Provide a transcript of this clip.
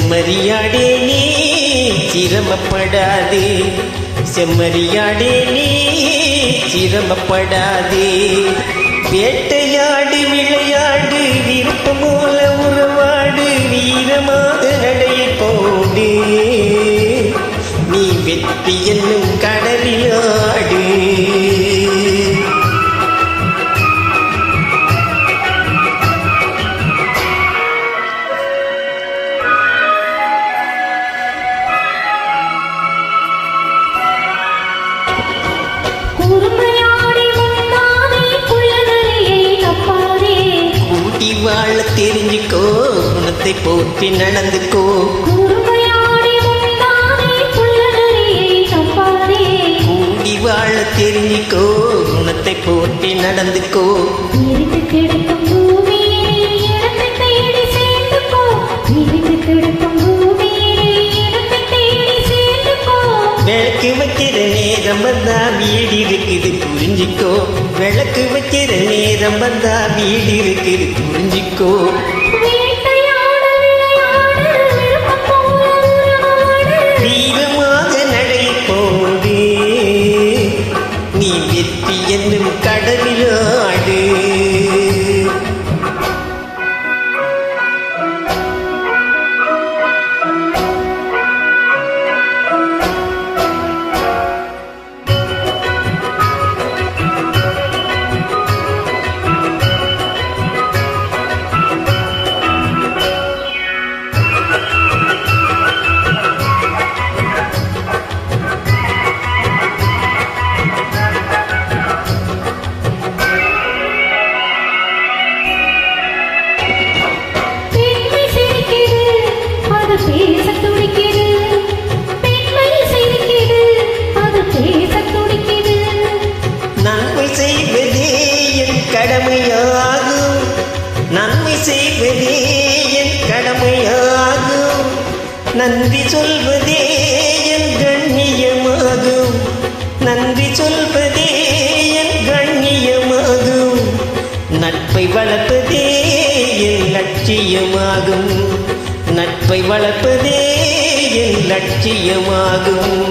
செம்மறியாடே நீ சிரமப்படாதே, செம்மறியாடே நீ சிரமப்படாதே. வேட்டையாடு விளையாடு விருப்பம் போல உறவாடு, வீரமாக நடைய போடு, நீ வெற்றி என்னும் கடலிலாடு. வாழ தெரிஞ்சுக்கோ, குணத்தை போற்றி நடந்துக்கோ. கூடி வாழ தெரிஞ்சுக்கோ, குணத்தை போற்றி நடந்துக்கோ. விளக்கு வைக்கிற நேரம் வந்தா வீடு இருக்குது புரிஞ்சிக்கோ, விளக்கு வைக்கிற நேரம் வந்தா வீடு இருக்குது புரிஞ்சிக்கோ. வீரமாக நடை போடு, நீ வெற்றி என்னும் கடலிலாடு. நன்மை செய்வதே என் கடமையாகும், நன்மை செய்வதே என் கடமையாகும், நன்றி சொல்வதே என் கண்ணியமாகும், நன்றி சொல்வதே என் கண்ணியமாகும். நட்பை வளர்ப்பதே என் லட்சியமாகும், நட்பை வளர்ப்பதே என் லட்சியமாகும்.